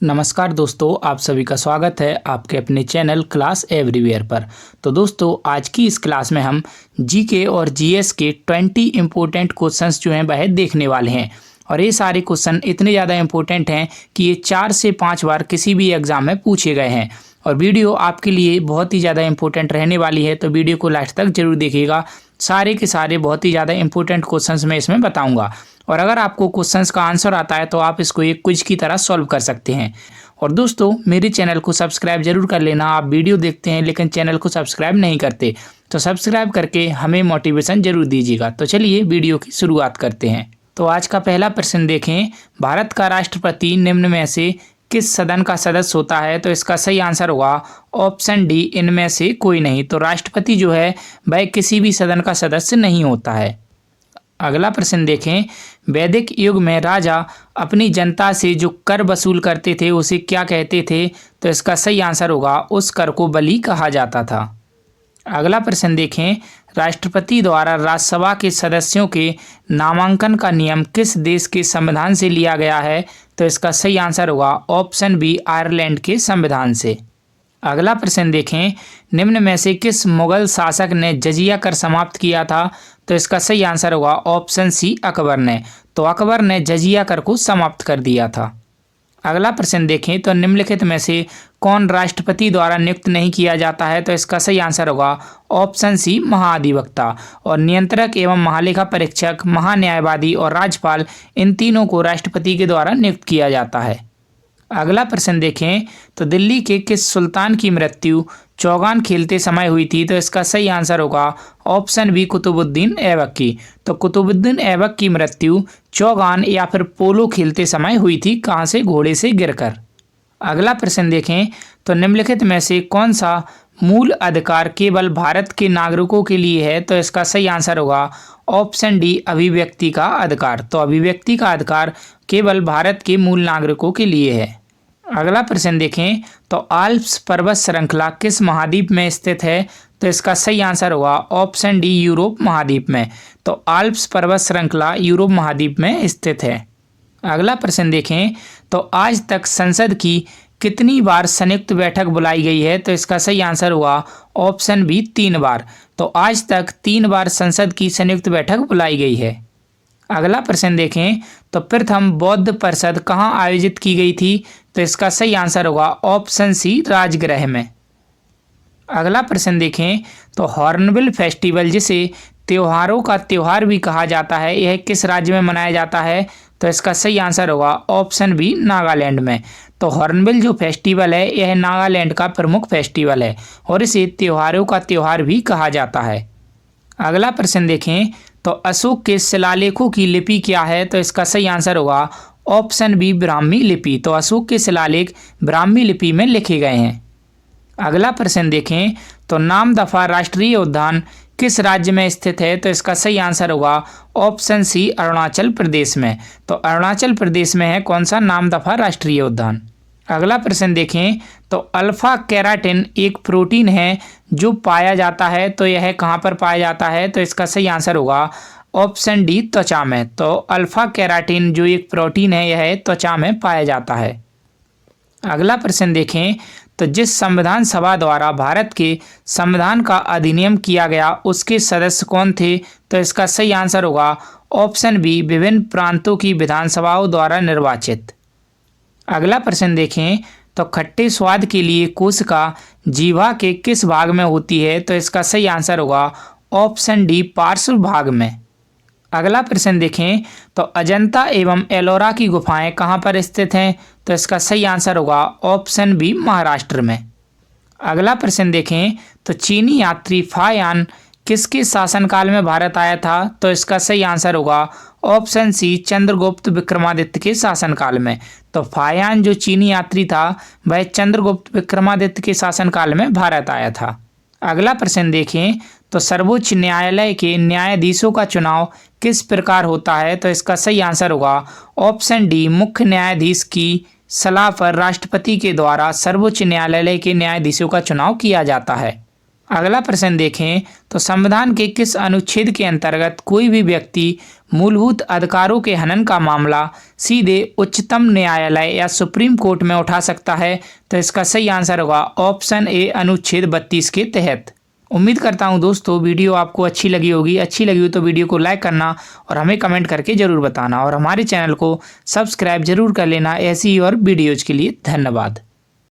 नमस्कार दोस्तों, आप सभी का स्वागत है आपके अपने चैनल क्लास एवरीवेयर पर। तो दोस्तों, आज की इस क्लास में हम जीके और जीएस के 20 इम्पोर्टेंट क्वेश्चंस जो हैं वह देखने वाले हैं। और ये सारे क्वेश्चन इतने ज़्यादा इम्पोर्टेंट हैं कि ये 4 से 5 बार किसी भी एग्जाम में पूछे गए हैं। और वीडियो आपके लिए बहुत ही ज़्यादा इम्पोर्टेंट रहने वाली है, तो वीडियो को लास्ट तक जरूर देखिएगा। सारे के सारे बहुत ही ज़्यादा इंपॉर्टेंट क्वेश्चंस मैं इसमें बताऊंगा। और अगर आपको क्वेश्चंस का आंसर आता है तो आप इसको एक क्विज की तरह सॉल्व कर सकते हैं। और दोस्तों, मेरे चैनल को सब्सक्राइब जरूर कर लेना। आप वीडियो देखते हैं लेकिन चैनल को सब्सक्राइब नहीं करते, तो सब्सक्राइब करके हमें मोटिवेशन जरूर दीजिएगा। तो चलिए वीडियो की शुरुआत करते हैं। तो आज का पहला प्रश्न देखें, भारत का राष्ट्रपति निम्न में से किस सदन का सदस्य होता है? तो इसका सही आंसर होगा ऑप्शन डी, इनमें से कोई नहीं। तो राष्ट्रपति जो है वह किसी भी सदन का सदस्य नहीं होता है। अगला प्रश्न देखें, वैदिक युग में राजा अपनी जनता से जो कर वसूल करते थे उसे क्या कहते थे? तो इसका सही आंसर होगा उस कर को बलि कहा जाता था। अगला प्रश्न देखें, राष्ट्रपति द्वारा राज्यसभा के सदस्यों के नामांकन का नियम किस देश के संविधान से लिया गया है? तो इसका सही आंसर होगा ऑप्शन बी, आयरलैंड के संविधान से। अगला प्रश्न देखें, निम्न में से किस मुगल शासक ने जजिया कर समाप्त किया था? तो इसका सही आंसर होगा ऑप्शन सी, अकबर ने। तो अकबर ने जजिया कर को समाप्त कर दिया था। अगला प्रश्न देखें, तो निम्नलिखित में से कौन राष्ट्रपति द्वारा नियुक्त नहीं किया जाता है? तो इसका सही आंसर होगा ऑप्शन सी, महाधिवक्ता। और नियंत्रक एवं महालेखा परीक्षक, महान्यायवादी और राज्यपाल, इन तीनों को राष्ट्रपति के द्वारा नियुक्त किया जाता है। अगला प्रश्न देखें, तो दिल्ली के किस सुल्तान की मृत्यु चौगान खेलते समय हुई थी? तो इसका सही आंसर होगा ऑप्शन बी, कुतुबुद्दीन ऐबक की। तो कुतुबुद्दीन ऐबक की मृत्यु चौगान या फिर पोलो खेलते समय हुई थी। कहाँ से? घोड़े से गिरकर। अगला प्रश्न देखें, तो निम्नलिखित में से कौन सा मूल अधिकार केवल भारत के नागरिकों के लिए है? तो इसका सही आंसर होगा ऑप्शन डी, अभिव्यक्ति का अधिकार। तो अभिव्यक्ति का अधिकार केवल भारत के मूल नागरिकों के लिए है। अगला प्रश्न देखें, तो आल्प्स पर्वत श्रृंखला किस महाद्वीप में स्थित है? तो इसका सही आंसर होगा ऑप्शन डी, यूरोप महाद्वीप में। तो आल्प्स पर्वत श्रृंखला यूरोप महाद्वीप में स्थित है। अगला प्रश्न देखें, तो आज तक संसद की कितनी बार संयुक्त बैठक बुलाई गई है? तो इसका सही आंसर हुआ ऑप्शन बी, 3 बार। तो आज तक 3 बार संसद की संयुक्त बैठक बुलाई गई है। अगला प्रश्न देखें, तो प्रथम बौद्ध परिषद कहाँ आयोजित की गई थी? तो इसका सही आंसर होगा ऑप्शन सी, राजगृह में। अगला प्रश्न देखें, तो हॉर्नबिल फेस्टिवल, जिसे त्योहारों का त्योहार भी कहा जाता है, यह किस राज्य में मनाया जाता है? तो इसका सही आंसर होगा ऑप्शन बी, नागालैंड में। तो हॉर्नबिल जो फेस्टिवल है यह नागालैंड का प्रमुख फेस्टिवल है और इसे त्योहारों का त्योहार भी कहा जाता है। अगला प्रश्न देखें, तो अशोक के शिलालेखों की लिपि क्या है? तो इसका सही आंसर होगा ऑप्शन बी, ब्राह्मी लिपि। तो अशोक के शिलालेख ब्राह्मी लिपि में लिखे गए हैं। अगला प्रश्न देखें, तो नामदफा राष्ट्रीय उद्यान किस राज्य में स्थित है? तो इसका सही आंसर होगा ऑप्शन सी, अरुणाचल प्रदेश में। तो अरुणाचल प्रदेश में है कौन सा? नामदफा राष्ट्रीय उद्यान। अगला प्रश्न देखें, तो अल्फा केराटिन एक प्रोटीन है जो पाया जाता है, तो यह कहाँ पर पाया जाता है? तो इसका सही आंसर होगा ऑप्शन डी, त्वचा में। तो अल्फा केराटिन जो एक प्रोटीन है यह त्वचा में पाया जाता है। अगला प्रश्न देखें, तो जिस संविधान सभा द्वारा भारत के संविधान का अधिनियम किया गया उसके सदस्य कौन थे? तो इसका सही आंसर होगा ऑप्शन बी, विभिन्न प्रांतों की विधानसभाओं द्वारा निर्वाचित। अगला प्रश्न देखें, तो खट्टे स्वाद के लिए कोशिका जीवा के किस भाग में होती है? तो इसका सही आंसर होगा ऑप्शन डी, पार्श्व भाग में। अगला प्रश्न देखें, तो अजंता एवं एलोरा की गुफाएं कहाँ पर स्थित हैं? तो इसका सही आंसर होगा ऑप्शन बी, महाराष्ट्र में। अगला प्रश्न देखें, तो चीनी यात्री फायान किसके शासनकाल में भारत आया था? तो इसका सही आंसर होगा ऑप्शन सी, चंद्रगुप्त विक्रमादित्य के शासनकाल में। तो फायान जो चीनी यात्री था वह चंद्रगुप्त विक्रमादित्य के शासनकाल में भारत आया था। अगला प्रश्न देखें, तो सर्वोच्च न्यायालय के न्यायाधीशों का चुनाव किस प्रकार होता है? तो इसका सही आंसर होगा ऑप्शन डी, मुख्य न्यायाधीश की सलाह पर राष्ट्रपति के द्वारा सर्वोच्च न्यायालय के न्यायाधीशों का चुनाव किया जाता है। अगला प्रश्न देखें, तो संविधान के किस अनुच्छेद के अंतर्गत कोई भी व्यक्ति मूलभूत अधिकारों के हनन का मामला सीधे उच्चतम न्यायालय या सुप्रीम कोर्ट में उठा सकता है? तो इसका सही आंसर होगा ऑप्शन ए, अनुच्छेद 32 के तहत। उम्मीद करता हूं दोस्तों वीडियो आपको अच्छी लगी होगी। अच्छी लगी हो तो वीडियो को लाइक करना और हमें कमेंट करके ज़रूर बताना, और हमारे चैनल को सब्सक्राइब जरूर कर लेना ऐसी ही और वीडियोज़ के लिए। धन्यवाद।